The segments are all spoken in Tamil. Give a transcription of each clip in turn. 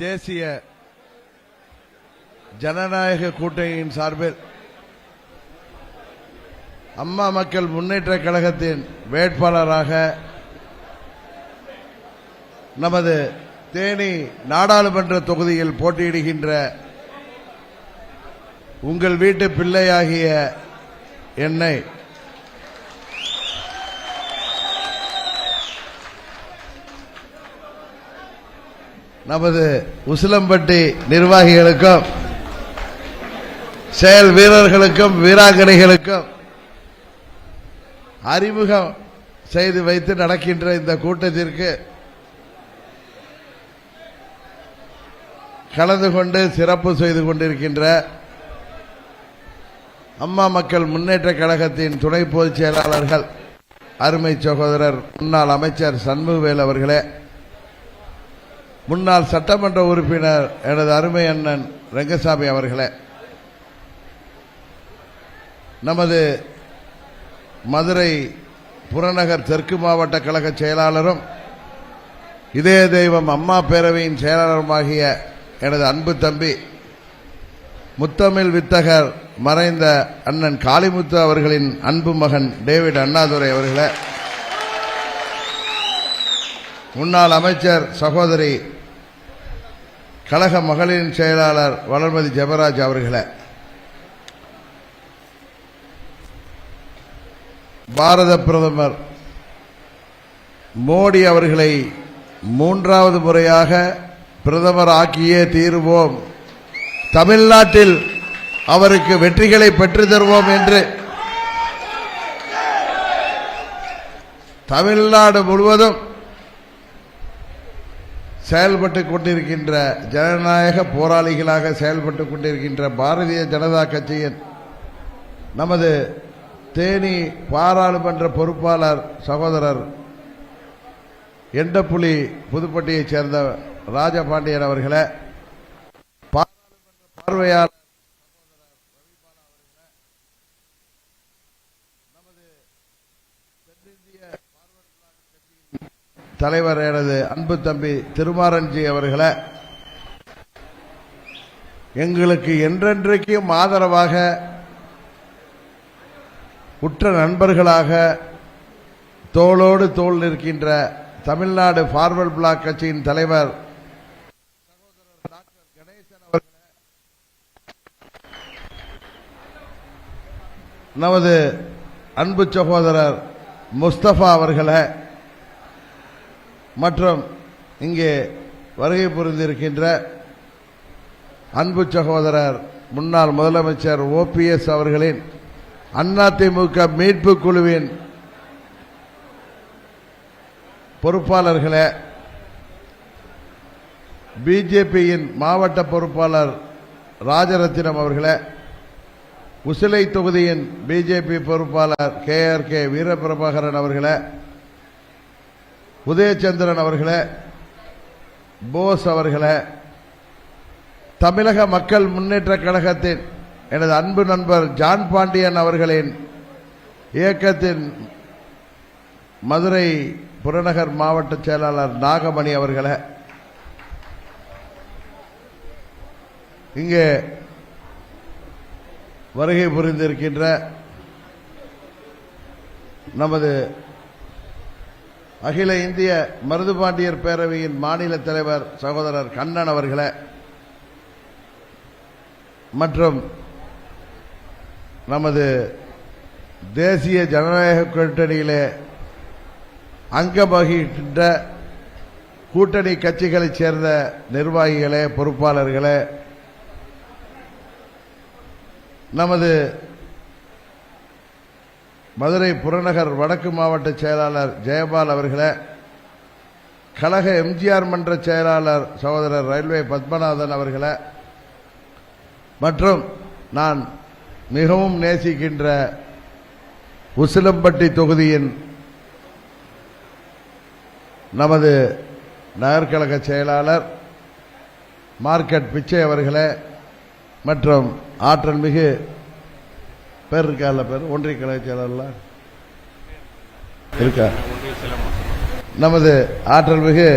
தேசிய ஜனநாயக கூட்டணியின் சார்பில் அம்மா மக்கள் முன்னேற்ற கழகத்தின் வேட்பாளராக நமது தேனி நாடாளுமன்ற தொகுதியில் போட்டியிடுகின்ற உங்கள் வீட்டு பிள்ளையாகிய என்னை நமது உசிலம்பட்டி நிர்வாகிகளுக்கும் செயல் வீரர்களுக்கும் வீராங்கனைகளுக்கும் அறிமுகம் செய்து வைத்து நடக்கின்ற இந்த கூட்டத்திற்கு கலந்து கொண்டு சிறப்பு செய்து கொண்டிருக்கின்ற அம்மா மக்கள் முன்னேற்ற கழகத்தின் துணை பொதுச் செயலாளர்கள் அருமை சகோதரர் முன்னாள் அமைச்சர் சண்முகவேல் அவர்களே, முன்னாள் சட்டமன்ற உறுப்பினர் எனது அருமை அண்ணன் ரங்கசாமி அவர்களே, நமது மதுரை புறநகர் தெற்கு மாவட்ட கழக செயலாளரும் இதய தெய்வம் அம்மா பேரவையின் செயலாளருமாகிய எனது அன்பு தம்பி முத்தமிழ் வித்தகர் மறைந்த அண்ணன் காளிமுத்து அவர்களின் அன்பு மகன் டேவிட் அண்ணாதுரை அவர்களே, முன்னாள் அமைச்சர் சகோதரி கழக மகளிரின் செயலாளர் வளர்மதி ஜெபராஜ் அவர்களே, பாரத பிரதமர் மோடி அவர்களை மூன்றாவது முறையாக பிரதமர் ஆக்கியே தீருவோம், தமிழ்நாட்டில் அவருக்கு வெற்றிகளை பெற்றுத் தருவோம் என்று தமிழ்நாடு முழுவதும் செயல்பட்டுக் கொண்டிருக்கின்ற ஜனநாயக போராளிகளாக செயல்பட்டுக் கொண்டிருக்கின்ற பாரதிய ஜனதா கட்சியின் நமது தேனி பாராளுமன்ற பொறுப்பாளர் சகோதரர் எண்டப்புலி புதுப்பட்டியைச் சேர்ந்த ராஜபாண்டியன் அவர்களே, பாராளுமன்ற பார்வையாளர் நமது தென்னிந்திய தலைவர் எனது அன்பு தம்பி திருமாரன்ஜி அவர்களே, எங்களுக்கு என்றென்றைக்கும் ஆதரவாக உற்ற நண்பர்களாக தோளோடு தோள் நிற்கின்ற தமிழ்நாடு பார்வர்ட் பிளாக் கட்சியின் தலைவர் சகோதரர் டாக்டர் கணேசன் அவர்களே, நமது அன்பு சகோதரர் முஸ்தபா அவர்களே, மற்றும் இங்கே வருகை புரிந்திருக்கின்ற அன்பு சகோதரர் முன்னாள் முதலமைச்சர் OPS அவர்களின் அதிமுக மீட்பு குழுவின் பொறுப்பாளர்களே, பிஜேபியின் மாவட்ட பொறுப்பாளர் ராஜரத்தினம் அவர்களே, உசிலை தொகுதியின் பிஜேபி பொறுப்பாளர் KRK வீரபிரபாகரன் அவர்களே, உதயச்சந்திரன் அவர்களே, போஸ் அவர்களே, தமிழக மக்கள் முன்னேற்ற கழகத்தின் எனது அன்பு நண்பர் ஜான் பாண்டியன் அவர்களின் இயக்கத்தின் மதுரை புறநகர் மாவட்ட செயலாளர் நாகமணி அவர்களே, இங்கே வருகை புரிந்திருக்கின்ற நமது அகில இந்திய மருதுபாண்டியர் பேரவையின் மாநில தலைவர் சகோதரர் கண்ணன் அவர்களே, மற்றும் நமது தேசிய ஜனநாயக கூட்டணியிலே அங்கம் வகிக்கின்ற கூட்டணி கட்சிகளைச் சேர்ந்த நிர்வாகிகளே, பொறுப்பாளர்களே, நமது மதுரை புறநகர் வடக்கு மாவட்ட செயலாளர் ஜெயபால் அவர்களே, கழக எம்ஜிஆர் மன்ற செயலாளர் சகோதரர் ரயில்வே பத்மநாதன் அவர்களே, மற்றும் நான் மிகவும் நேசிக்கின்ற உசிலம்பட்டி தொகுதியின் நமது நகர்கழக செயலாளர் மார்க்கெட் பிச்சை அவர்களே, மற்றும் ஆற்றல் மிகு பேர் இருக்கா பேர் ஒன்றிய கழக செயலாளர் இருக்கா நமது ஆற்றல் மிகு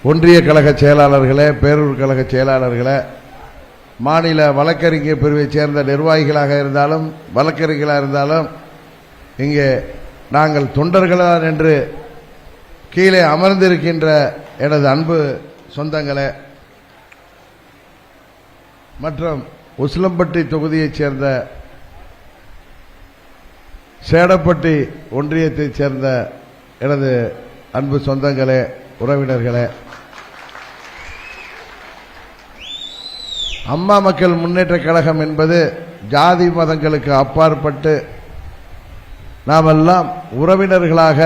ஒன்றிய கழக செயலாளர்களே, பேரூர் கழக செயலாளர்களே, மாநில வழக்கறிஞர் பிரிவைச் சேர்ந்த நிர்வாகிகளாக இருந்தாலும் வழக்கறிஞர்களாக இருந்தாலும் இங்கே நாங்கள் தொண்டர்களான் என்று கீழே அமர்ந்திருக்கின்ற எனது அன்பு சொந்தங்களே மற்றும் உசிலம்பட்டி தொகுதியைச் சேர்ந்த சேடப்பட்டி ஒன்றியத்தைச் சேர்ந்த எனது அன்பு சொந்தங்களே, உறவினர்களே, அம்மா மக்கள் முன்னேற்ற கழகம் என்பது ஜாதி மதங்களுக்கு அப்பாற்பட்டு நாமெல்லாம் உறவினர்களாக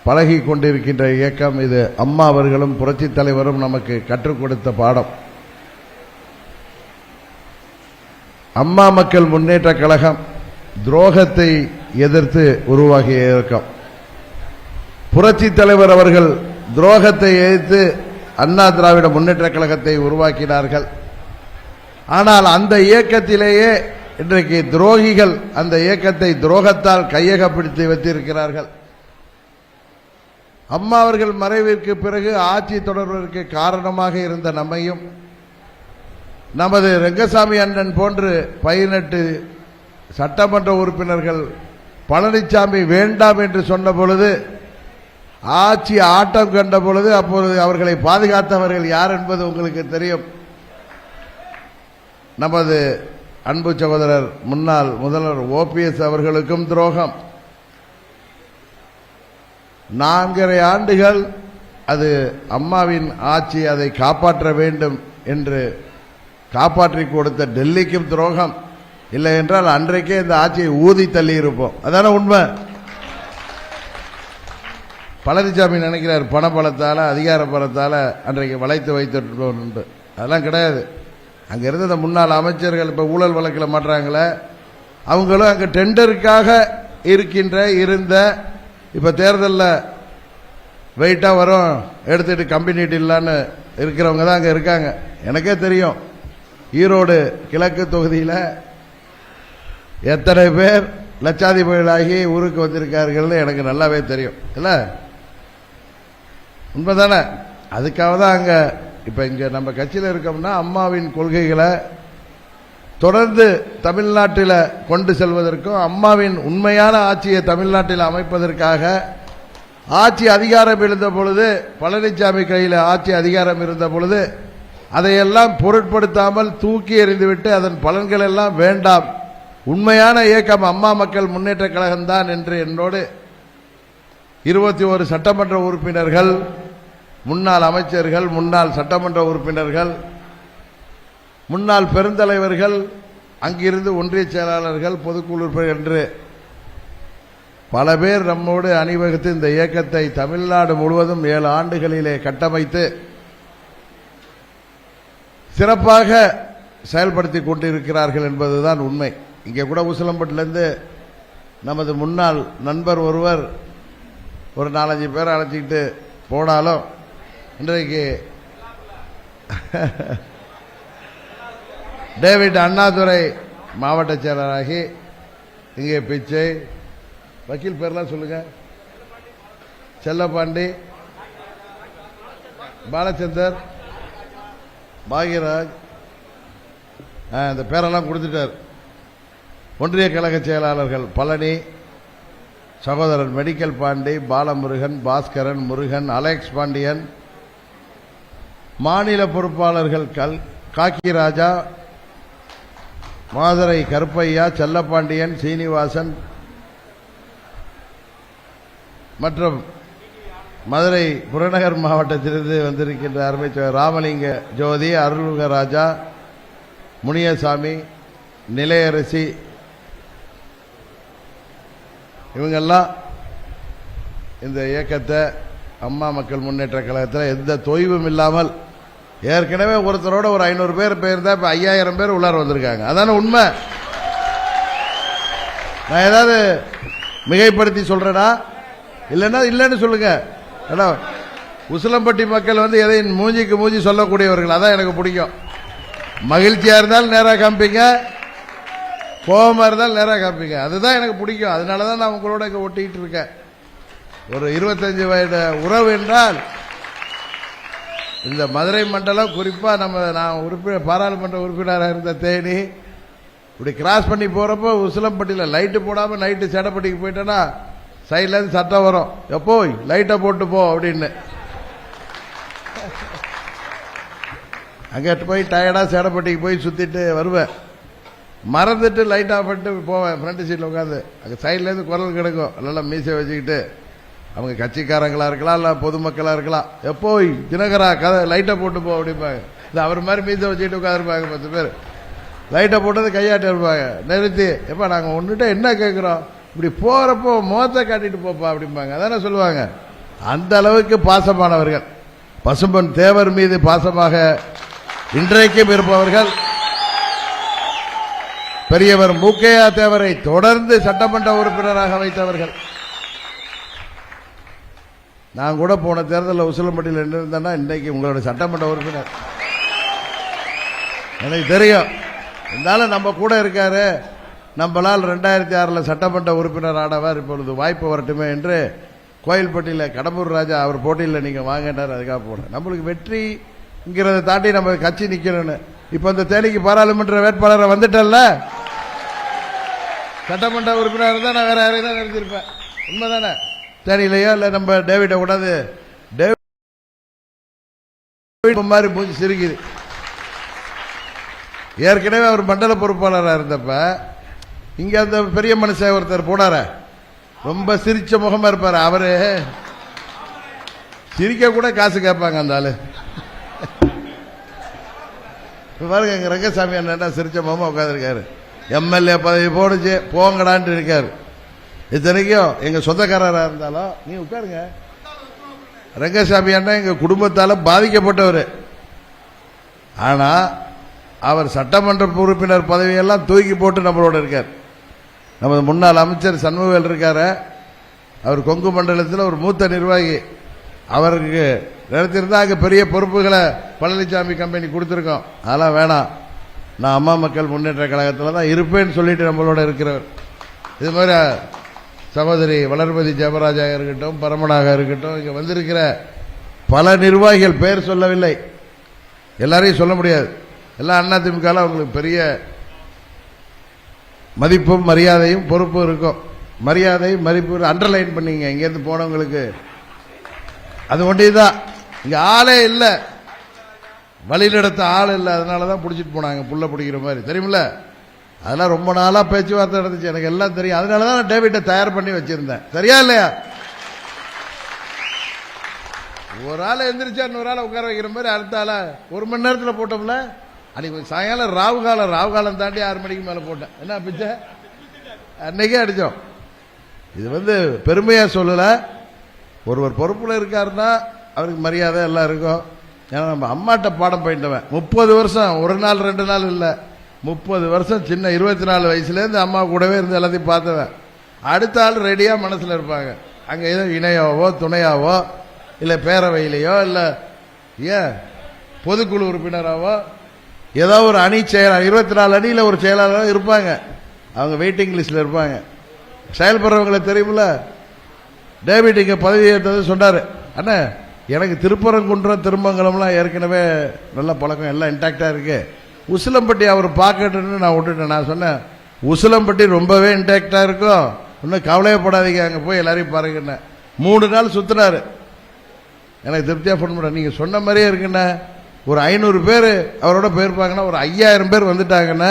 பழகி கொண்டிருக்கின்ற இயக்கம். இது அம்மா அவர்களும் புரட்சித் தலைவரும் நமக்கு கற்றுக் கொடுத்த பாடம். அம்மா மக்கள் முன்னேற்ற கழகம் துரோகத்தை எதிர்த்து உருவாகிய இயக்கம். புரட்சித் தலைவர் அவர்கள் துரோகத்தை எதிர்த்து அண்ணா திராவிட முன்னேற்ற கழகத்தை உருவாக்கினார்கள். ஆனால் அந்த இயக்கத்திலேயே இன்றைக்கு துரோகிகள் அந்த இயக்கத்தை துரோகத்தால் கையகப்படுத்தி வைத்திருக்கிறார்கள். அம்மா அவர்கள் மறைவிற்கு பிறகு ஆட்சி தொடர்வதற்கு காரணமாக இருந்த நம்மையும் நமது ரெங்கசாமி அண்ணன் போன்று 18 சட்டமன்ற உறுப்பினர்கள் பழனிசாமி வேண்டாம் என்று சொன்ன பொழுது, ஆட்சி ஆட்டம் கண்ட பொழுது, அப்பொழுது அவர்களை பாதுகாத்தவர்கள் யார் என்பது உங்களுக்கு தெரியும். நமது அன்பு சகோதரர் முன்னாள் முதல்வர் ஓபிஎஸ் அவர்களுக்கும் துரோகம். 4.5 ஆண்டுகள் அது அம்மாவின் ஆட்சி, அதை காப்பாற்ற வேண்டும் என்று காப்பாற்றி கொடுத்த டெல்லிக்கும் துரோகம். இல்லை என்றால் அன்றைக்கே இந்த ஆட்சியை ஊதி தள்ளி இருப்போம். அதான உண்மை. பழனிசாமி நினைக்கிறார் பணபலத்தால அதிகார பலத்தால அன்றைக்கு வளைத்து வைத்து. அதெல்லாம் கிடையாது. அங்க இருந்த முன்னாள் அமைச்சர்கள் இப்ப ஊழல் வழக்கில் மாற்றாங்களே, அவங்களும் அங்க டெண்டருக்காக இருந்த இப்ப தேர்தலில் வெயிட்டா வரும் எடுத்துட்டு கம்பெனிட்டு இல்லான்னு இருக்கிறவங்க தான் அங்க இருக்காங்க. எனக்கே தெரியும் ஈரோடு கிழக்கு தொகுதியில் எத்தனை பேர் லட்சாதிபதிகளாகி ஊருக்கு வந்திருக்கார்கள் எனக்கு நல்லாவே தெரியும். இல்ல உண்மைதானே? அதுக்காக தான் அங்க இப்ப இங்க நம்ம கட்சியில் இருக்கோம்னா அம்மாவின் கொள்கைகளை தொடர்ந்து தமிழ்நாட்டில் கொண்டு செல்வதற்கும் அம்மாவின் உண்மையான ஆட்சியை தமிழ்நாட்டில் அமைப்பதற்காக ஆட்சி அதிகாரம் இருந்த பொழுது, பழனிசாமி கையில் ஆட்சி அதிகாரம் இருந்த பொழுது அதையெல்லாம் பொருட்படுத்தாமல் தூக்கி எறிந்துவிட்டு அதன் பலன்கள் எல்லாம் வேண்டாம், உண்மையான இயக்கம் அம்மா மக்கள் முன்னேற்ற கழகம் தான் என்று என்னோடு 21 சட்டமன்ற உறுப்பினர்கள், முன்னாள் அமைச்சர்கள், முன்னாள் சட்டமன்ற உறுப்பினர்கள், முன்னாள் பெருந்தலைவர்கள், அங்கிருந்து ஒன்றிய செயலாளர்கள், பொதுக்குழு உறுப்பினர்கள் என்று பல பேர் நம்மோடு அணிவகுத்து இந்த இயக்கத்தை தமிழ்நாடு முழுவதும் 7 ஆண்டுகளிலே கட்டமைத்து சிறப்பாக செயல்படுத்தி கொண்டிருக்கிறார்கள் என்பதுதான் உண்மை. இங்கே கூட உசிலம்பட்டிலிருந்து நமது முன்னாள் நண்பர் ஒருவர் ஒரு 4-5 பேர் அழைச்சிக்கிட்டு போனாலும் இன்றைக்கு டேவிட் அண்ணாதுரை மாவட்ட செயலராகி இங்கே பிச்சை வக்கீல் பேர்லாம் சொல்லுங்க, செல்லப்பாண்டி, பாலச்சந்தர், பாகியராஜ், இந்த பேரெல்லாம் கொடுத்துட்டார். ஒன்றிய கழக செயலாளர்கள் பழனி, சகோதரர் மெடிக்கல் பாண்டி, பாலமுருகன், பாஸ்கரன், முருகன், அலெக்ஸ் பாண்டியன், மாநில பொறுப்பாளர்கள் காக்கிராஜா, மாதுரை கருப்பையா, செல்லப்பாண்டியன், சீனிவாசன் மற்றும் மதுரை புறநகர் மாவட்டத்திலிருந்து வந்திருக்கின்ற அருமை ராமலிங்க ஜோதி, அருள்முகராஜா, முனியசாமி, நிலையரசி, இவங்கெல்லாம் இந்த இயக்கத்தை அம்மா மக்கள் முன்னேற்ற கழகத்தில் எந்த தொய்வும் இல்லாமல் ஏற்கனவே ஒருத்தரோட ஒரு 500 பேர் போயிருந்தா இப்ப 5000 பேர் உள்ளார வந்திருக்காங்க. அதான உண்மை. நான் ஏதாவது மிகைப்படுத்தி சொல்றேனா? இல்லைன்னா இல்லைன்னு சொல்லுங்க. உசிலம்பட்டி மக்கள் வந்து எதை மூஞ்சிக்கு மூஞ்சி சொல்லக்கூடியவர்கள், அதான் எனக்கு பிடிக்கும். மகிழ்ச்சியா இருந்தாலும் நேராக காமிப்பீங்க, கோபமா இருந்தாலும் நேராக காமிப்பீங்க, அதுதான் எனக்கு பிடிக்கும். அதனாலதான் நான் உங்களோட இங்க ஒட்டிக்கிட்டு இருக்கேன். ஒரு 25 வயது உறவு என்றால் இந்த மதுரை மண்டலம் குறிப்பா நான் உறுப்பினர் பாராளுமன்ற உறுப்பினராக இருந்த தேனி இப்படி கிராஸ் பண்ணி போறப்போ உசிலம்பட்டியில் லைட்டு போடாம நைட்டு சேடப்பட்டிக்கு போயிட்டேன்னா சைட்ல இருந்து சட்டம் வரும், எப்போ லைட்டை போட்டு போ அப்படின்னு. அங்கிட்டு போய் டயர்டா சேடப்பட்டிக்கு போய் சுத்திட்டு வருவேன், மறந்துட்டு லைட் ஆஃப் பண்ணிட்டு போவேன். ஃப்ரண்ட் சீட்ல உட்காந்து அங்கே சைட்ல இருந்து குரல் கிடக்கும், நல்லா மீசை வச்சுக்கிட்டு. அவங்க கட்சிக்காரங்களா இருக்கலாம், இல்ல பொதுமக்களா இருக்கலாம். எப்போ தினகரா கதை லைட்டை போட்டு போ அப்படிம்பாங்க. இது அவர் மாதிரி மீசை வச்சுக்கிட்டு உட்காந்துருப்பாங்க 10 பேர். லைட்டை போட்டது கையாட்டி இருப்பாங்க. நிறுத்தி, எப்பா நாங்க ஒன்றுட்ட என்ன கேட்குறோம், இப்படி போறப்போ முகத்தை காட்டிட்டு போப்பா அப்படிம்பாங்க. அதானே சொல்லுவாங்க. அந்த அளவுக்கு பாசமானவர்கள், பசும்பொன் தேவர் மீது பாசமாக இன்றைக்கும் இருப்பவர்கள். பெரியவர் மூக்கையா தேவரை தொடர்ந்து சட்டமன்ற உறுப்பினராக வைத்தவர்கள். நான் கூட போன தேர்தலில் உசிலம்பட்டியில் இருந்தேன்னா இன்றைக்கு உங்களோட சட்டமன்ற உறுப்பினர் எனக்கு தெரியும். இருந்தாலும் நம்ம கூட இருக்காரு, நம்மளால் 2006 சட்டமன்ற உறுப்பினர் ஆனவர். இப்பொழுது வாய்ப்பு வரட்டுமே என்று கோயில்பட்டியில் கடம்பூர் ராஜா அவர் போட்டியில் நீங்க வாங்கிட்டார், அதுக்காக போன. நம்மளுக்கு வெற்றிங்கிறத தாண்டி நம்ம கட்சி நிக்கணும்னு. இப்ப இந்த தேனிக்கு பாராளுமன்ற வேட்பாளரை வந்துட்டல்ல, சட்டமன்ற உறுப்பினர் தான் நான் வேற யாரையும் தான் நினைச்சிருப்பேன். உண்மைதானே? தேனிலையோ இல்ல நம்ம டேவிட கூடாது, டேவிட் மாதிரி மூஞ்சி சிரிக்குது. ஏற்கனவே அவர் மண்டல பொறுப்பாளராக இருந்தப்ப இங்க அந்த பெரிய மனுஷன் ஒருத்தர் போனார, ரொம்ப சிரிச்ச முகமா இருப்பாரு. அவரு சிரிக்க கூட காசு கேட்பாங்க அந்த ஆளு. பாருங்க, எங்க ரங்கசாமி அண்ணா சிரிச்ச முகமா உட்காந்துருக்காரு. எம்எல்ஏ பதவி போடுச்சு போங்கடான்ட்டு இருக்காரு. இத்தனைக்கும் எங்க சொந்தக்காரராக இருந்தாலும் நீ உட்காருங்க. ரங்கசாமி அண்ணா எங்க குடும்பத்தால பாதிக்கப்பட்டவர். ஆனா அவர் சட்டமன்ற உறுப்பினர் பதவியெல்லாம் தூக்கி போட்டு நம்மளோட இருக்கார். நமது முன்னாள் அமைச்சர் சண்முகவேல் இருக்காரு, அவர் கொங்கு மண்டலத்தில் ஒரு மூத்த நிர்வாகி. அவருக்கு நிறுத்திருந்தா அங்கே பெரிய பொறுப்புகளை பழனிசாமி கம்பெனி கொடுத்துருக்கோம். அதெல்லாம் வேணாம், நான் அம்மா மக்கள் முன்னேற்ற கழகத்தில் தான் இருப்பேன்னு சொல்லிட்டு நம்மளோட இருக்கிறவர். இது மாதிரி சகோதரி வளர்மதி ஜெபராஜா இருக்கட்டும், பரமனாக இருக்கட்டும், இங்கே வந்திருக்கிற பல நிர்வாகிகள் பேர் சொல்லவில்லை, எல்லாரையும் சொல்ல முடியாது. எல்லாம் அதிமுக அவங்களுக்கு பெரிய மதிப்பும் மரியாதையும் பொறுப்பும் இருக்கும். மரியாதை மதிப்பு அண்டர்லைன் பண்ணீங்க இங்கேருந்து போனவங்களுக்கு. அது ஒன்றிதான். இங்க ஆளே இல்லை, வழி நடத்த ஆள் இல்லை, அதனாலதான் பிடிச்சிட்டு போனாங்க புள்ள பிடிக்கிற மாதிரி, தெரியுமில்ல? அதெல்லாம் ரொம்ப நாளா பேச்சுவார்த்தை நடந்துச்சு, எனக்கு எல்லாம் தெரியும். அதனாலதான் நான் டேவிட்டை தயார் பண்ணி வச்சிருந்தேன். சரியா இல்லையா? ஒரு ஆள் எந்திரிச்சா இன்னொரு ஆளை உட்கார வைக்கிற மாதிரி அடுத்த ஆள 1 மணி நேரத்தில் போட்டோம்ல. அன்னைக்கு சாயங்காலம் ராவுகாலம் தாண்டி 6 மணிக்கு மேல போட்டேன். என்ன பிச்சை அன்னைக்கே அடிச்சோம். இது பெருமையா சொல்லல. ஒருவர் பொறுப்புல இருக்காருன்னா அவருக்கு மரியாதை எல்லாம் இருக்கும். ஏன்னா நம்ம அம்மாட்ட பாடம் பயின்றவன் 30 வருஷம், 1 நாள் 2 நாள் இல்ல, 30 வருஷம் சின்ன 24 வயசுல இருந்து அம்மா கூடவே இருந்து எல்லாத்தையும் பார்த்தவன். அடுத்த ஆள் ரெடியா மனசுல இருப்பாங்க. அங்க ஏதோ இணையாவோ துணையாவோ இல்ல பேரவையிலையோ இல்ல ஏன் பொதுக்குழு உறுப்பினராவோ ஏதோ ஒரு அணி செயலாளர், 24 அணியில ஒரு செயலாளர் இருப்பாங்க. அவங்க வெயிட்டிங் லிஸ்ட்ல இருப்பாங்க. செயல்படுறவங்களை தெரியுமில்ல. டேவிட் இங்க பதவி ஏற்றது சொன்னாரு, அண்ணா எனக்கு திருப்பரங்குன்றம் திருமங்கலம்லாம் ஏற்கனவே நல்ல பழக்கம், எல்லாம் இன்டாக்டா இருக்கு. உசிலம்பட்டி அவர் பார்க்கட்டுன்னு நான் விட்டுட்டேன். நான் சொன்னேன், உசிலம்பட்டி ரொம்பவே இன்டாக்டா இருக்கும், இன்னும் கவலையப்படாதீங்க, அங்க போய் எல்லாரையும் பாருங்க. 3 நாள் சுத்தினாரு. எனக்கு திருப்தியா போன் பண்ண, நீங்க சொன்ன மாதிரியே இருக்குண்ணா. ஒரு 500 பேர் அவரோட போயிருப்பாங்கன்னா ஒரு 5000 பேர் வந்துட்டாங்கன்னா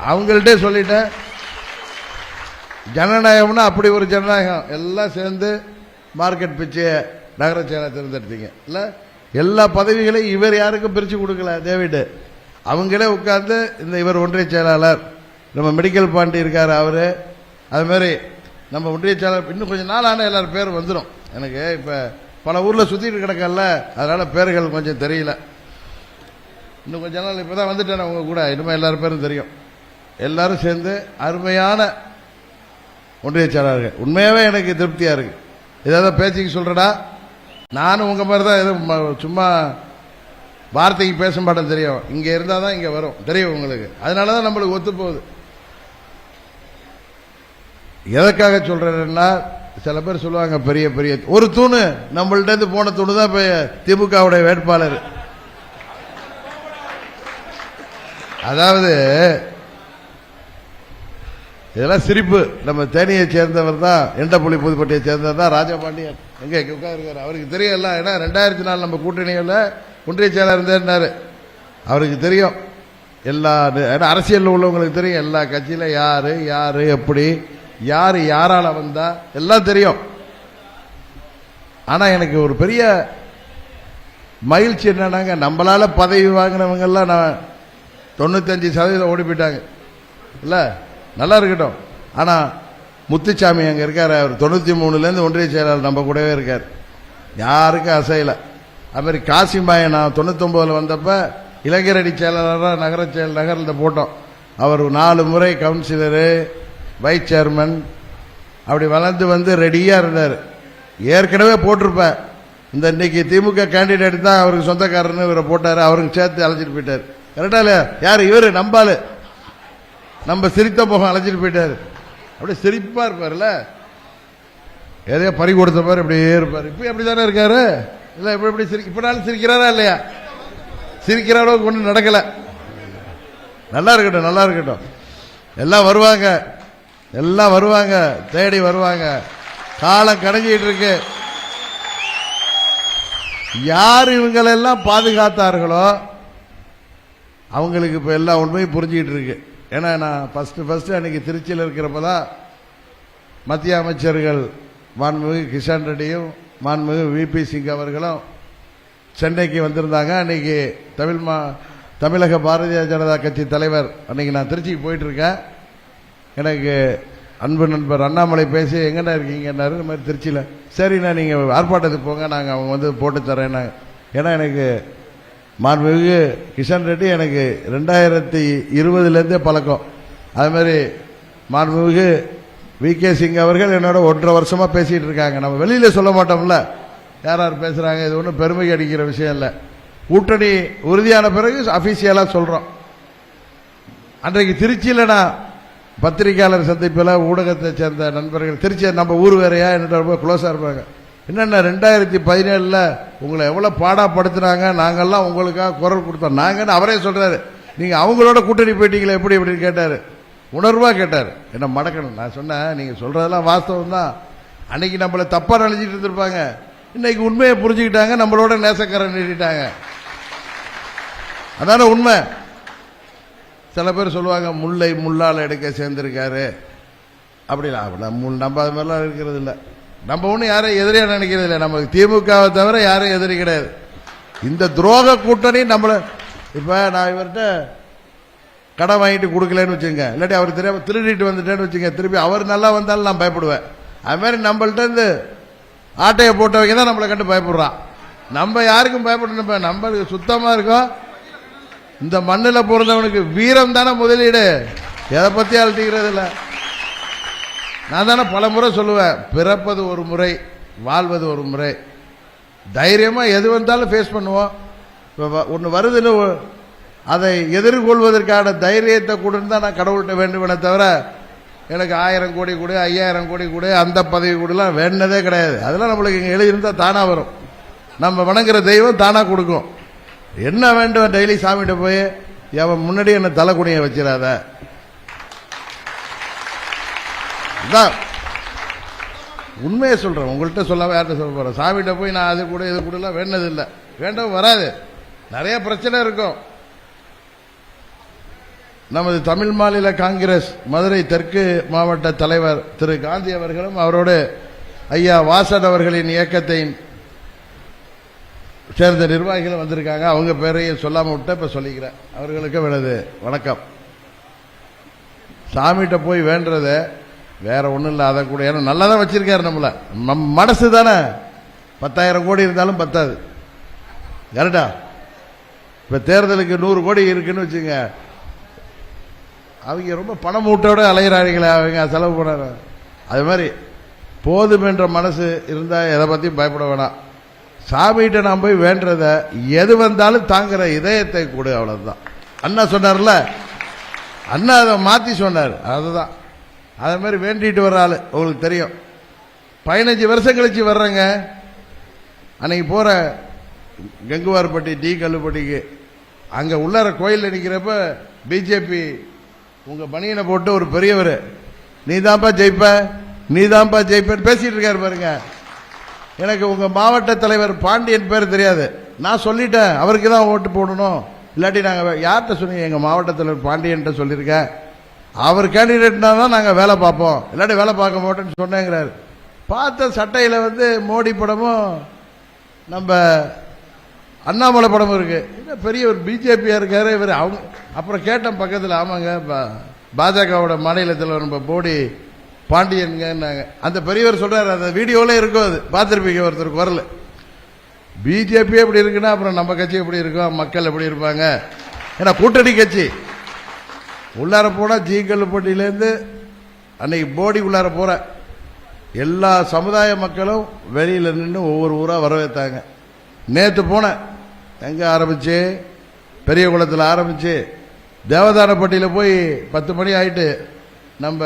அவங்கள்ட்டே சொல்லிட்டேன். ஜனநாயகம்னா அப்படி ஒரு ஜனநாயகம். எல்லாம் சேர்ந்து மார்க்கெட் பிச்சைய நகர செயலர் தேர்ந்தெடுத்தீங்க இல்ல. எல்லா பதவிகளையும் இவர் யாருக்கும் பிரிச்சு கொடுக்கல. டேவிட் அவங்களே உட்கார்ந்து இந்த இவர் ஒன்றிய செயலாளர், நம்ம மெடிக்கல் பாண்டி இருக்காரு அவரு, அது மாதிரி நம்ம ஒன்றிய செயலாளர். இன்னும் கொஞ்சம் நாள் ஆனா எல்லாரும் பேர் வந்துடும். எனக்கு இப்ப பல ஊர்ல சுத்திட்டு கிடக்கல, அதனால பேர்கள் கொஞ்சம் தெரியல. இன்னும் கொஞ்ச நாள் இப்பதான் வந்துட்டேன் உங்க கூட, இனிமே எல்லாரும் பேரும் தெரியும். எல்லாரும் சேர்ந்து அருமையான ஒன்றிய செயலாளர்கள். உண்மையாவே எனக்கு திருப்தியா இருக்கு. ஏதாவது பேச்சுக்கு சொல்றடா, நானும் உங்க மாதிரி தான், எதுவும் சும்மா வார்த்தைக்கு பேச மாட்டேன் தெரியும். இங்க இருந்தாதான் இங்க வரும் தெரியும் உங்களுக்கு. அதனாலதான் நம்மளுக்கு ஒத்து போகுது. எதற்காக சொல்றேன்னா, சில பேர் சொல்லுவாங்க பெரிய பெரிய ஒரு தூணு நம்மள்ட்ட இருந்து போன தூணு தான் திமுகவுடைய வேட்பாளர். அதாவது இதெல்லாம் சிரிப்பு. நம்ம தேனியை சேர்ந்தவர் தான், எண்டப்புள்ளி புதுப்பட்டியை சேர்ந்தவர் தான் ராஜபாண்டியன். எங்க உட்கார்ந்துருக்காரு, அவருக்கு தெரியும் எல்லாம். ஏன்னா 2004 நம்ம கூட்டணியில் ஒன்றிய செயலாளர் இருந்தாரு, அவருக்கு தெரியும் எல்லா. அரசியல் உள்ளவங்களுக்கு தெரியும் எல்லா கட்சியில யாரு யாரு எப்படி யாரு யாரால வந்தா எல்லாம் தெரியும். ஆனா எனக்கு ஒரு பெரிய மகிழ்ச்சி என்னன்னாங்க, நம்மளால பதவி வாங்கினவங்க எல்லாம் 95% ஓடி போயிட்டாங்க இல்ல, நல்லா இருக்கட்டும். ஆனா முத்துச்சாமி அங்க இருக்காரு, அவர் 93லேருந்து ஒன்றிய செயலாளர் நம்ம கூடவே இருக்கார், யாருக்கும் அசையல. அது மாதிரி காசிம்பாயை நான் 99 வந்தப்ப இளைஞரணி செயலாளராக நகரில் போட்டோம். அவர் 4 முறை கவுன்சிலரு, வைஸ் சேர்மன், அப்படி வளர்ந்து வந்து ரெடியா இருந்தார். ஏற்கனவே போட்டிருப்பேன். இந்த இன்னைக்கு திமுக கேண்டிடேட் தான் அவருக்கு சொந்தக்காரன்னு இவரை போட்டாரு, அவருக்கு சேர்த்து அழைச்சிட்டு போயிட்டாரு. கரெக்டா இல்லையா? யாரு இவரு? நம்பாலு. நம்ம சிரித்த முகம் அழைச்சிட்டு போயிட்டாரு. அப்படியே சிரிப்பா இருப்பார்ல, எதையோ பறி கொடுத்த மாதிரி அப்படியே இருப்பாரு. இப்ப அப்படித்தானே இருக்காரு இல்ல? எப்படி இப்பனாலும் சிரிக்கிறாரா இல்லையா? சிரிக்கிற அளவுக்கு ஒன்றும் நடக்கல. நல்லா இருக்கட்டும், நல்லா இருக்கட்டும். எல்லாம் வருவாங்க, எல்லாம் வருவாங்க, தேடி வருவாங்க. காலம் கடைஞ்சிட்டு இருக்கு. யார் இவங்களெல்லாம் பாதுகாத்தார்களோ அவங்களுக்கு இப்ப எல்லா உண்மையும் புரிஞ்சுக்கிட்டு இருக்கு. ஏன்னா நான் ஃபர்ஸ்ட் அன்னைக்கு திருச்சியில் இருக்கிறப்பதான் மத்திய அமைச்சர்கள் மாண்புமிகு கிஷன் ரெட்டியும் மாண்புமிகு விபி சிங் அவர்களும் சென்னைக்கு வந்திருந்தாங்க. அன்னைக்கு தமிழக பாரதிய ஜனதா கட்சி தலைவர், அன்னைக்கு நான் திருச்சிக்கு போயிட்டு இருக்கேன். எனக்கு அன்பு நண்பர் அண்ணாமலை பேசி எங்கண்ணா இருக்கீங்கன்னாரு. இந்த மாதிரி திருச்சியில். சரிண்ணா நீங்கள் ஆர்ப்பாட்டத்துக்கு போங்க, நாங்கள் அவங்க வந்து போட்டு தரேன்னா. ஏன்னா எனக்கு மாண்புமிகு கிஷன் ரெட்டி எனக்கு 2020லேருந்தே பழக்கம். அது மாதிரி மாண்புமிகு விகே சிங் அவர்கள் என்னோட 1.5 வருஷமா பேசிட்டு இருக்காங்க. நம்ம வெளியில சொல்ல மாட்டோம்ல யார் யார் பேசுறாங்க, இது ஒன்றும் பெருமைக்கு அடிக்கிற விஷயம் இல்லை. கூட்டணி உறுதியான பிறகு அபிஷியலா சொல்றோம். அன்றைக்கு திருச்சியில் நான் பத்திரிகையாளர் சந்திப்பில் ஊடகத்தை சேர்ந்த நண்பர்கள், திருச்சி நம்ம ஊர் வேறையா என்னோட ரொம்ப க்ளோஸா இருப்பாங்க. என்னென்ன 2017 உங்களை எவ்வளவு பாடாப்படுத்தினாங்க, நாங்கெல்லாம் உங்களுக்காக குரல் கொடுத்தோம் நாங்கன்னு அவரே சொல்றாரு. நீங்க அவங்களோட கூட்டணி போயிட்டீங்களா எப்படி அப்படின்னு கேட்டாரு, உணர்வா கேட்டாரு. என்ன மடக்கணும். நான் சொன்னேன், நீங்க சொல்றதெல்லாம் வாஸ்தவம் தான். அன்னைக்கு நம்மள தப்பா நினைச்சிட்டு இருந்திருப்பாங்க, இன்னைக்கு உண்மையை புரிஞ்சுக்கிட்டாங்க, நம்மளோட நேசக்கரை நீட்டிட்டாங்க. அதான உண்மை. சில பேர் சொல்லுவாங்க முல்லை முள்ளால் எடுக்க சேர்ந்திருக்காரு அப்படிலாம். நம்ம அது மாதிரிலாம் இருக்கிறது இல்லை. நம்ம ஒன்றும் யாரையும் எதிரியா நினைக்கிறது இல்லை. நமக்கு திமுகவை தவிர யாரும் எதிரி கிடையாது. இந்த துரோக கூட்டணி நம்மள. இப்ப நான் இவர்கிட்ட கடன் வாங்கிட்டு கொடுக்கலன்னு வச்சுங்க, இல்லாட்டி அவர் தெரியாம திருடிட்டு வந்துட்டேன்னு வச்சுங்க, திருப்பி அவர் நல்லா வந்தாலும் நான் பயப்படுவேன். அது மாதிரி நம்மள்ட்ட இருந்து ஆட்டையை போட்டவங்க தான் நம்மளை கண்டு பயப்படுறான். நம்ம யாருக்கும் பயப்படணும். நம்மளுக்கு சுத்தமா இருக்கும். இந்த மண்ணில் பிறந்தவனுக்கு வீரம் தானே முதலீடு, எதை பத்தி அழட்டிக்கிறது இல்லை. நான் தானே பல முறை சொல்லுவேன், பிறப்பது ஒரு முறை, வாழ்வது ஒரு முறை. தைரியமா எது வந்தாலும் ஃபேஸ் பண்ணுவோம். ஒன்று வருதுன்னு அதை எதிர்கொள்வதற்கான தைரியத்தை கொடுன்னு தான் நான் கடவுள்கிட்ட வேண்டுவேனே தவிர எனக்கு 1000 கோடி கொடு 5000 கோடி கொடு அந்த பதவி கொடுலாம் வேண்டதே கிடையாது. அதெல்லாம் நம்மளுக்கு இங்கே எழுதியிருந்தா தானா வரும். நம்ம வணங்குற தெய்வம் தானா கொடுக்கும். என்ன வேண்டும், டெய்லி சாமிகிட்ட போய் அவன் முன்னாடி என்ன தலைக்குனிய வச்சிடாத. உண்மையை சொல்றேன், உங்கள்கிட்ட சொல்லாம யார்கிட்ட சொல்ல போறேன். சாமிகிட்ட போய் நான் அது கூட இது கூட எல்லாம் வேண்டது இல்லை, வேண்டவும் வராது. நிறைய பிரச்சனை இருக்கும். நமது தமிழ் மாநில காங்கிரஸ் மதுரை தெற்கு மாவட்ட தலைவர் திரு காந்தி அவர்களும் அவரோடு ஐயா வாசன் அவர்களின் இயக்கத்தை சேர்ந்த நிர்வாகிகளும் வந்திருக்காங்க. அவங்க பேரையும் சொல்லாம விட்ட இப்ப சொல்லிக்கிறேன். அவர்களுக்கு எனது வணக்கம். சாமிகிட்ட போய் வேண்டத வேற ஒண்ணும் இல்லை. அதை கூட ஏன்னா நல்லா தான் வச்சிருக்காரு. நம்மள நம் மனசு தானே 10,000 கோடி இருந்தாலும் பத்தாது. கரெக்டா? இப்ப தேர்தலுக்கு 100 கோடி இருக்குன்னு வச்சுங்க, அவங்க ரொம்ப பணம் மூட்டோட அலைகிறார்களே, அவங்க செலவு பண்ண. அது மாதிரி போதும் என்ற மனசு இருந்தா எதை பத்தியும் பயப்பட வேணாம். சாமிகிட்ட நான் போய் வேண்டத எது வந்தாலும் தாங்குற இதயத்தை கொடு, அவ்வளவுதான். அண்ணா சொன்னார்ல, அண்ணா அதை மாத்தி சொன்னார். அதுதான். அதே மாதிரி வேண்டிட்டு வர ஆளு உங்களுக்கு தெரியும். 15 வருஷம் கழிச்சு வர்றேங்க. அன்னைக்கு போற கங்குவார்பட்டி டி கல்லுப்பட்டிக்கு அங்க உள்ளார கோயில் நிற்கிறப்ப பிஜேபி உங்க பனியனை போட்டு ஒரு பெரியவர் நீதான்பா ஜெயிப்ப நீதான்பா ஜெயிப்பேன்னு பேசிட்டு இருக்காரு பாருங்க. எனக்கு உங்க மாவட்ட தலைவர் பாண்டியன் பேர் தெரியாது, நான் சொல்லிட்டேன் அவருக்கு தான் ஓட்டு போடணும், இல்லாட்டி நாங்கள் யார்கிட்ட சொன்னீங்க? எங்க மாவட்ட தலைவர் பாண்டியன் சொல்லியிருக்கேன், அவர் கேண்டிடேட்னா தான் நாங்கள் வேலை பார்ப்போம், இல்லாட்டி வேலை பார்க்க மாட்டோம்னு சொன்னேங்கிறாரு. பார்த்த சட்டையில் மோடி படமும் நம்ம அண்ணாமலை படமும் இருக்கு. பெரிய ஒரு பிஜேபியா இருக்காரு இவர். அவங்க அப்புறம் கேட்டேன் பக்கத்தில், ஆமாங்க பாஜகவோட மாநில தலைவர் நம்ம மோடி பாண்டியன்ங்க. அந்த பெரியவர் சொல்றாரு, அந்த வீடியோல இருக்கும், அது பார்த்திருப்பீங்க ஒருத்தர் குரல். பிஜேபி எப்படி இருக்குன்னா அப்புறம் நம்ம கட்சி எப்படி இருக்கும், மக்கள் எப்படி இருப்பாங்க? ஏன்னா கூட்டணி கட்சி. உள்ளார போனா ஜீகல்பட்டியிலேருந்து அன்னைக்கு போடி உள்ளார போற எல்லா சமுதாய மக்களும் வெளியில நின்று ஒவ்வொரு ஊரா வரவேற்றாங்க. நேற்று போனேன், எங்க ஆரம்பிச்சு பெரிய குளத்தில் ஆரம்பிச்சு தேவதானப்பட்டியில் போய் 10 மணி ஆயிட்டு நம்ம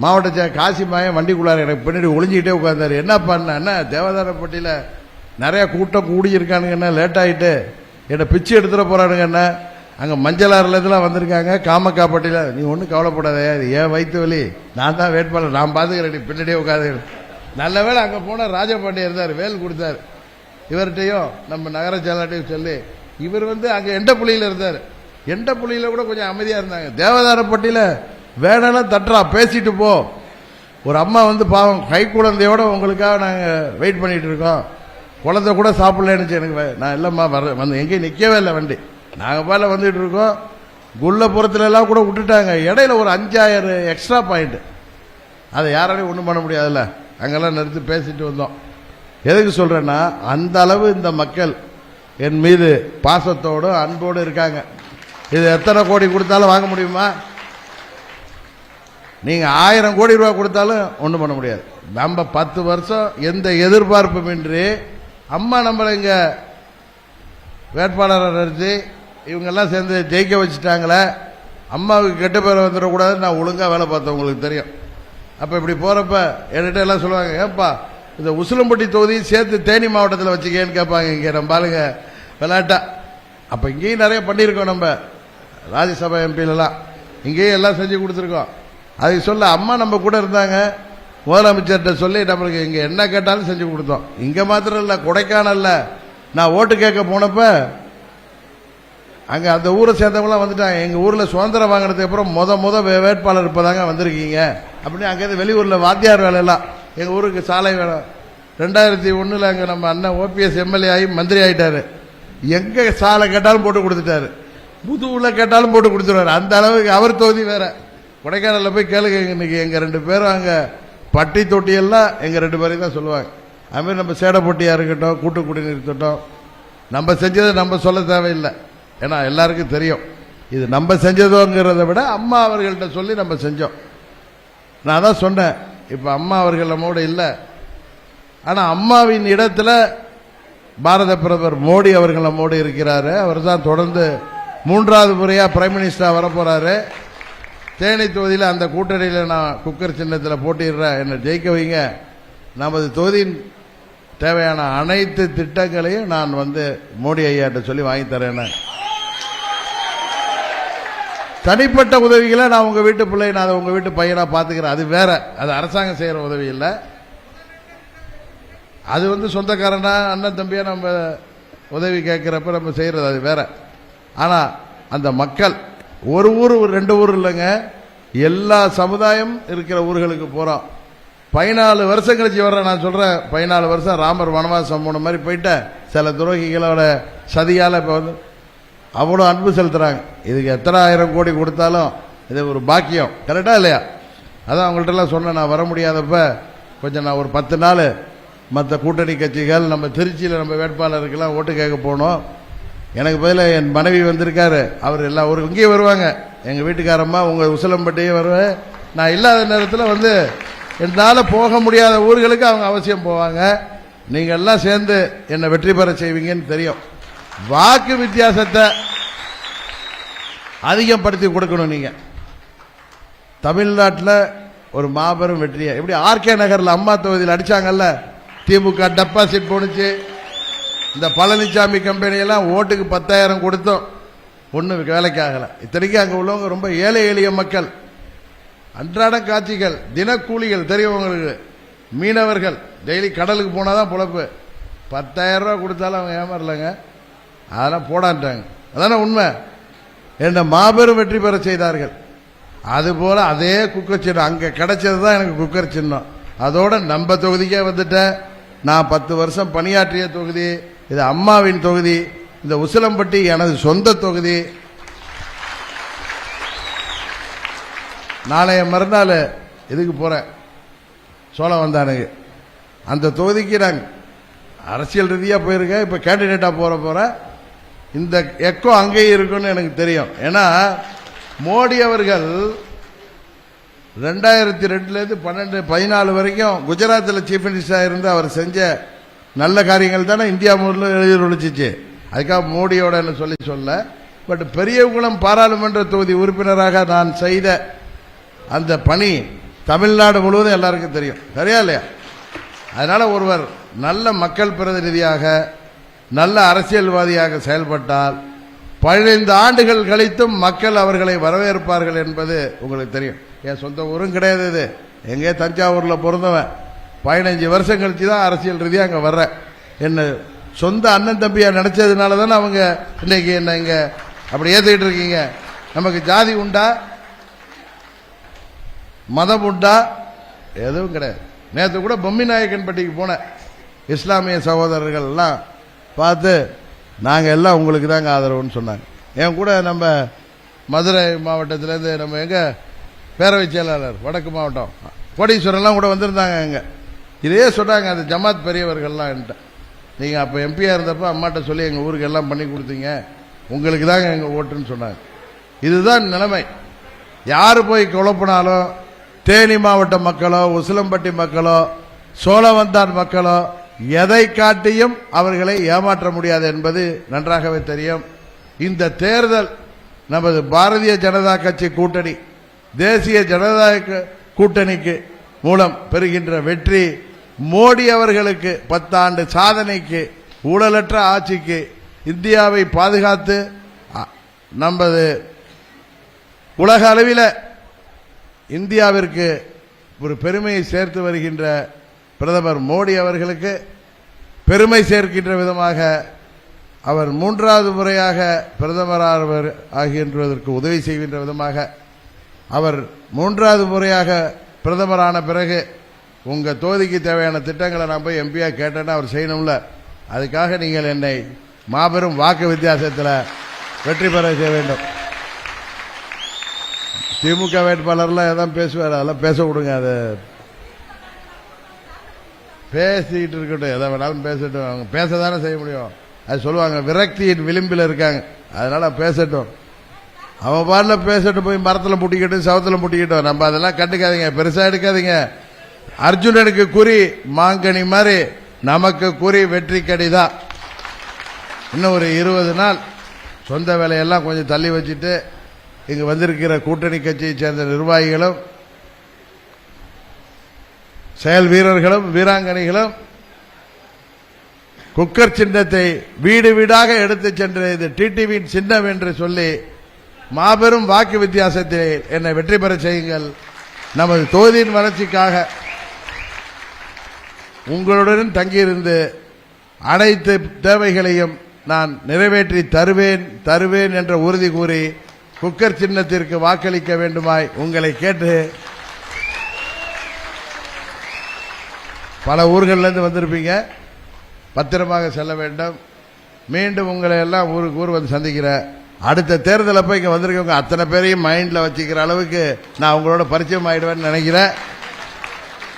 மாவட்ட காசி மாயம் வண்டிக்குள்ளார எனக்கு பின்னாடி ஒளிஞ்சிக்கிட்டே உட்கார்ந்தாரு. என்ன பண்ண தேவதானப்பட்டியில் நிறைய கூட்டம் கூடியிருக்கானுங்கண்ணா, லேட் ஆகிட்டு என்னை பிச்சு எடுத்துட போறானுங்கண்ணா. அங்கே மஞ்சளாறுலேருந்துலாம் வந்திருக்காங்க, காமக்காப்பட்டியில். நீ ஒன்றும் கவலைப்படாத, இது ஏன் வயிற்று வலி, நான் தான் வேட்பாளர், நான் பார்த்துக்கிறேன், நீ பின்னாடியே உட்காந்து. நல்ல வேலை அங்கே போனால் ராஜபாண்டியர் இருந்தார், வேல் கொடுத்தார். இவர்கிட்டையும் நம்ம நகர செயலாட்டையும் சொல்லி இவர் அங்கே எண்டப்புள்ளியில் இருந்தார். எண்டப்புள்ளியில் கூட கொஞ்சம் அமைதியாக இருந்தாங்க. தேவதானப்பட்டியில் வேணாலும் தட்டுறா, பேசிட்டு போ. ஒரு அம்மா பாவம் கை குழந்தையோட உங்களுக்காக நாங்கள் வெயிட் பண்ணிட்டு இருக்கோம், குழந்தை கூட சாப்பிடலன்னு. எனக்கு நான் இல்லைம்மா எங்கேயும் நிற்கவே இல்லை வண்டி, நாங்கள் பால வந்துட்டு இருக்கோம். குள்ளப்புறத்துல எல்லாம் கூட விட்டுட்டாங்க. இடையில ஒரு 5000 எக்ஸ்ட்ரா பாயிண்ட், அதை யாராலையும் ஒன்றும் பண்ண முடியாதுல்ல, அங்கெல்லாம் நிறுத்தி பேசிட்டு வந்தோம். எதுக்கு சொல்றேன்னா, அந்த அளவு இந்த மக்கள் என் மீது பாசத்தோடு அன்போடு இருக்காங்க. இது எத்தனை கோடி கொடுத்தாலும் வாங்க முடியுமா? நீங்க 1000 கோடி ரூபாய் கொடுத்தாலும் ஒன்றும் பண்ண முடியாது. நம்ம 10 வருஷம் எந்த எதிர்பார்ப்பும் இன்றி அம்மா நம்மளை இங்க வேட்பாளரை நிறுத்தி இவங்கெல்லாம் சேர்ந்து ஜெயிக்க வச்சுட்டாங்களே, அம்மாவுக்கு கெட்ட பேரை வந்துடக்கூடாது. நான் ஒழுங்கா வேலை பார்த்தேன், உங்களுக்கு தெரியும். அப்ப இப்படி போறப்ப என்கிட்ட எல்லாம் சொல்லுவாங்க, ஏப்பா இந்த உசிலம்பட்டி தொகுதியை சேர்த்து தேனி மாவட்டத்தில் வச்சுக்கேன்னு கேட்பாங்க. இங்க நம்ம ஆளுங்க விளையாட்டா. அப்ப இங்கேயும் நிறைய பண்ணியிருக்கோம், நம்ம ராஜ்யசபா எம்பிலாம் இங்கேயும் எல்லாம் செஞ்சு கொடுத்துருக்கோம். அதுக்கு சொல்ல அம்மா நம்ம கூட இருந்தாங்க, முதலமைச்சர்கிட்ட சொல்லி நம்மளுக்கு இங்க என்ன கேட்டாலும் செஞ்சு கொடுத்தோம். இங்க மாத்திரம் இல்ல, கொடைக்கானல்ல நான் ஓட்டு கேட்க போனப்ப அங்க அந்த ஊரை சேர்ந்தவங்களாம் வந்துட்டாங்க. எங்க ஊர்ல சுதந்திரம் வாங்கினதுக்கு அப்புறம் முத வேட்பாளர் இப்பதாங்க வந்திருக்கீங்க அப்படின்னு. அங்கேருந்து வெளியூர்ல வாத்தியார் வேலையெல்லாம் எங்க ஊருக்கு சாலை வேலை. 2001 அங்க நம்ம அண்ணன் OPS எம்எல்ஏ ஆகி மந்திரி ஆயிட்டாரு. எங்க சாலை கேட்டாலும் போட்டு கொடுத்துட்டாரு, புதுவுல கேட்டாலும் போட்டு கொடுத்துருவாரு. அந்த அளவுக்கு அவர் தொகுதி வேற. கொடைக்கானல்ல போய் கேளுங்க, இன்னைக்கு எங்க 2 பேரும் அங்க பட்டி தொட்டி எல்லாம் எங்க 2 பேரையும் தான் சொல்லுவாங்க. அதுமாதிரி நம்ம சேடப்பட்டியா இருக்கட்டும், கூட்டு குடிநீர் திட்டம், நம்ம செஞ்சதை நம்ம சொல்ல தேவையில்லை, ஏன்னா எல்லாருக்கும் தெரியும். இது நம்ம செஞ்சதோங்கிறத விட அம்மா அவர்கள்ட்ட சொல்லி நம்ம செஞ்சோம். நான் தான் சொன்னேன், இப்ப அம்மா அவர்கள் நம்மோட இல்லை, ஆனா அம்மாவின் இடத்துல பாரத பிரதமர் மோடி அவர்கள் நம்மோடு இருக்கிறாரு. அவர் தான் தொடர்ந்து 3வது முறையா பிரைம் மினிஸ்டரா வரப்போறாரு. தேனி தொகுதியில் அந்த கூட்டணியில் நான் குக்கர் சின்னத்தில் போட்டிடுறேன், என்னை ஜெயிக்க வைங்க. நமது தொகுதியின் தேவையான அனைத்து திட்டங்களையும் நான் மோடி ஐயாட்ட சொல்லி வாங்கி தரேன். தனிப்பட்ட உதவிகளை நான் உங்க வீட்டு பிள்ளை, நான் உங்க வீட்டு பையனா பாத்துக்கிறேன், அது வேற. அது அரசாங்கம் செய்யற உதவி இல்லை. அது சொந்தக்காரனா அண்ணன் தம்பியா நம்ம உதவி கேட்கிறப்ப நம்ம செய்யறது அது வேற. ஆனா அந்த மக்கள் ஒரு ஊர் 2 ஊர் இல்லைங்க, எல்லா சமுதாயம் இருக்கிற ஊர்களுக்கு போறோம். 14 வருஷம் கழிச்சு வர்றேன். நான் சொல்றேன், 14 வருஷம் ராமர் வனவாசம் போன மாதிரி போயிட்டேன். சில துரோகிகளோட சதியால இப்ப அவ்வளோ அன்பு செலுத்துறாங்க. இதுக்கு எத்தனை 1000 கோடி கொடுத்தாலும் இது ஒரு பாக்கியம். கரெக்டா இல்லையா? அதான் அவங்கள்ட்ட எல்லாம் சொன்னேன், நான் வர முடியாதப்ப கொஞ்சம் நான் ஒரு 10 நாள் மற்ற கூட்டணி கட்சிகள் நம்ம திருச்சியில் நம்ம வேட்பாளருக்கெல்லாம் ஓட்டு கேட்க போனோம். எனக்கு பதிலாக என் மனைவி வந்திருக்காரு, அவர் எல்லா ஊருக்கு இங்கேயே வருவாங்க. எங்கள் வீட்டுக்காரம்மா உங்கள் உசிலம்பட்டியே வருவேன். நான் இல்லாத நேரத்தில் என்னால் போக முடியாத ஊர்களுக்கு அவங்க அவசியம் போவாங்க. நீங்கள் எல்லாம் சேர்ந்து என்னை வெற்றி பெற செய்வீங்கன்னு தெரியும். வாக்கு வித்தியாசத்தை அதிகப்படுத்தி கொடுக்கணும். நீங்க தமிழ்நாட்டில் ஒரு மாபெரும் வெற்றியை எப்படி ஆர்கே நகர்ல அம்மா தொகுதியில் அடிச்சாங்கல்ல, திமுக டெபாசிட் போனுச்சு. இந்த பழனிசாமி கம்பெனி எல்லாம் ஓட்டுக்கு 10,000 கொடுத்தோம், ஒண்ணு வேலைக்கு ஆகல. இத்தனைக்கும் அங்க உள்ளவங்க ரொம்ப ஏழை எளிய மக்கள், அன்றாட காட்சிகள், தினக்கூலிகள், தெரியும் உங்களுக்கு, மீனவர்கள், டெய்லி கடலுக்கு போனாதான் பொழப்பு. 10,000 ரூபாய் கொடுத்தாலும் அவங்க ஏமாறலங்க, அதெல்லாம் போடான்ட்டாங்க. அதான உண்மை. என்ன மாபெரும் வெற்றி பெற செய்தார்கள். அதுபோல அதே குக்கர் சின்னம் அங்க கிடைச்சதுதான் எனக்கு குக்கர் சின்னம். அதோட நம்ம தொகுதிக்கே வந்துட்டேன். நான் 10 வருஷம் பணியாற்றிய தொகுதி இது, அம்மாவின் தொகுதி. இந்த உசிலம்பட்டி எனது சொந்த தொகுதி. நாளைய மறுநாள் இதுக்கு போறேன், சோழவந்தானுக்கு. அந்த தொகுதிக்கு நான் அரசியல் ரீதியா போயிருக்கேன், இப்ப கேண்டிடேட்டா போறேன். இந்த எக்கோ அங்கேயும் இருக்குன்னு எனக்கு தெரியும். ஏன்னா மோடி அவர்கள் 2002 14 வரைக்கும் குஜராத்தில் சீஃப் மினிஸ்டராக இருந்து அவர் செஞ்ச நல்ல காரியங்கள் தானே இந்தியா முழுவதும் எழுதிருந்துச்சு. அதுக்காக மோடியோட சொல்ல. பட் பெரியகுளம் பாராளுமன்ற தொகுதி உறுப்பினராக நான் செய்த அந்த பணி தமிழ்நாடு முழுவதும் எல்லாருக்கும் தெரியும், சரியா இல்லையா? அதனால ஒருவர் நல்ல மக்கள் பிரதிநிதியாக, நல்ல அரசியல்வாதியாக செயல்பட்டால் 15 ஆண்டுகள் கழித்தும் மக்கள் அவர்களை வரவேற்பார்கள் என்பது உங்களுக்கு தெரியும். என் சொந்த ஊரும் கிடையாது இது, எங்கே தஞ்சாவூர்ல பிறந்தவன். 15 வருஷம் கழிச்சு தான் அரசியல் ரீதியாக அங்க வர்றேன். என்ன சொந்த அண்ணன் தம்பியா நினைச்சதுனால தானே அவங்க இன்னைக்கு என்ன இங்க அப்படி ஏத்துக்கிட்டு இருக்கீங்க. நமக்கு ஜாதி உண்டா, மதம் உண்டா? எதுவும் கிடையாது. நேற்று கூட பொம்மி நாயக்கன்பட்டிக்கு போனேன், இஸ்லாமிய சகோதரர்கள் எல்லாம் பார்த்து நாங்க எல்லாம் உங்களுக்கு தாங்க ஆதரவுன்னு சொன்னாங்க. என் கூட நம்ம மதுரை மாவட்டத்திலேருந்து நம்ம எங்க பேரவை செயலாளர் வடக்கு மாவட்டம் கோடீஸ்வரன்லாம் கூட வந்திருந்தாங்க. அங்க இதே சொன்னாங்க, அந்த ஜமாத் பெரியவர்கள்லாம் என்கிட்ட, நீங்க அப்ப எம்பியா இருந்தப்ப அம்மாட்ட சொல்லி எங்க ஊருக்கு எல்லாம் பண்ணி கொடுத்தீங்க, உங்களுக்கு தாங்க எங்க ஓட்டுன்னு சொன்னாங்க. இதுதான் நிலைமை. யாரு போய் குழப்பினாலும் தேனி மாவட்ட மக்களோ, உசிலம்பட்டி மக்களோ, சோழவந்தான் மக்களோ எதை காட்டியும் அவர்களை ஏமாற்ற முடியாது என்பது நன்றாகவே தெரியும். இந்த தேர்தல் நமது பாரதிய ஜனதா கட்சி கூட்டணி, தேசிய ஜனநாயக கூட்டணிக்கு மூலம் பெறுகின்ற வெற்றி மோடி அவர்களுக்கு 10 ஆண்டு சாதனைக்கு, ஊழலற்ற ஆட்சிக்கு, இந்தியாவை பாதுகாத்து நமது உலக அளவில் இந்தியாவிற்கு ஒரு பெருமையை சேர்த்து வருகின்ற பிரதமர் மோடி அவர்களுக்கு பெருமை சேர்க்கின்ற விதமாக, அவர் 3வது முறையாக பிரதமர் ஆகின்றதற்கு உதவி செய்கின்ற விதமாக, அவர் 3வது முறையாக பிரதமரான பிறகு உங்க தொகுதிக்கு தேவையான திட்டங்களை நான் போய் எம்பியா கேட்டேன்னா அவர் செய்யணும்ல. அதுக்காக நீங்கள் என்னை மாபெரும் வாக்கு வித்தியாசத்தில் வெற்றி பெற செய்ய வேண்டும். திமுக வேட்பாளர்லாம் எதாவது பேசுவார், அதெல்லாம் பேச விடுங்க. அது பேசிக்கிட்டு இருக்கட்டும், எதை வேணாலும் பேசட்டும். அவங்க பேசதானே செய்ய முடியும். அது சொல்லுவாங்க, விரக்தியின் விளிம்பில் இருக்காங்க, அதனால பேசட்டும். அவன் பாட்டில் பேசட்டும், போய் மரத்தில் முட்டிக்கிட்டு சவத்தில் முட்டிக்கிட்டோம். நம்ம அதெல்லாம் கண்டுக்காதீங்க, பெருசா எடுக்காதீங்க. அர்ஜுனனுக்கு குறி மாங்கனி மாதிரி நமக்கு குறி வெற்றி கடிதான். இன்னும் ஒரு 20 நாள் சொந்த வேலையெல்லாம் கொஞ்சம் தள்ளி வச்சுட்டு இங்கு வந்திருக்கிற கூட்டணி கட்சியை சேர்ந்த நிர்வாகிகளும் செயல் வீரர்களும் வீராங்கனைகளும் குக்கர் சின்னத்தை வீடு வீடாக எடுத்துச் சென்று இது டிடிவியின் சின்னம் என்று சொல்லி மாபெரும் வாக்கு வித்தியாசத்தில் என்னை வெற்றி பெற செய்யுங்கள். நமது தொகுதியின் வளர்ச்சிக்காக உங்களுடன் தங்கியிருந்து அனைத்து தேவைகளையும் நான் நிறைவேற்றி தருவேன் என்ற உறுதி கூறி குக்கர் சின்னத்திற்கு வாக்களிக்க வேண்டுமாய் உங்களை கேட்டு, பல ஊர்களிலிருந்து வந்திருப்பீங்க, பத்திரமாக செல்ல வேண்டும். மீண்டும் உங்களை எல்லாம் ஊருக்கு வந்து சந்திக்கிற அடுத்த தேர்தலில் போய் இங்கே வந்திருக்கவங்க அத்தனை பேரையும் மைண்டில் வச்சுக்கிற அளவுக்கு நான் உங்களோட பரிச்சயம் ஆயிடுவேன்னு நினைக்கிறேன்.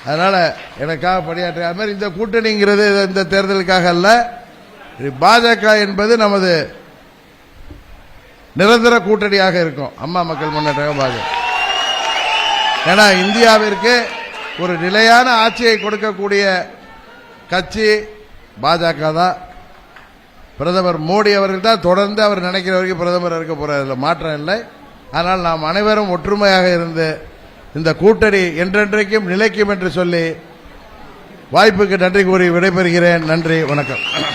அதனால எனக்காக பணியாற்ற அது மாதிரி இந்த கூட்டணிங்கிறது இந்த தேர்தலுக்காக அல்ல. பாஜக என்பது நமது நிரந்தர கூட்டணியாக இருக்கும். அம்மா மக்கள் முன்னேற்ற பாஜக. ஏன்னா இந்தியாவிற்கு ஒரு நிலையான ஆட்சியை கொடுக்கக்கூடிய கட்சி பாஜக தான். பிரதமர் மோடி அவர்கள் தான் தொடர்ந்து அவர் நினைக்கிற வரைக்கும் பிரதமர் இருக்க போறதில்லை, மாற்றம் இல்லை. ஆனால் நாம் அனைவரும் ஒற்றுமையாக இருந்து இந்த கூட்டணி என்றென்றைக்கும் நிலைக்கும் என்று சொல்லி வாய்ப்புக்கு நன்றி கூறி விடைபெறுகிறேன். நன்றி, வணக்கம்.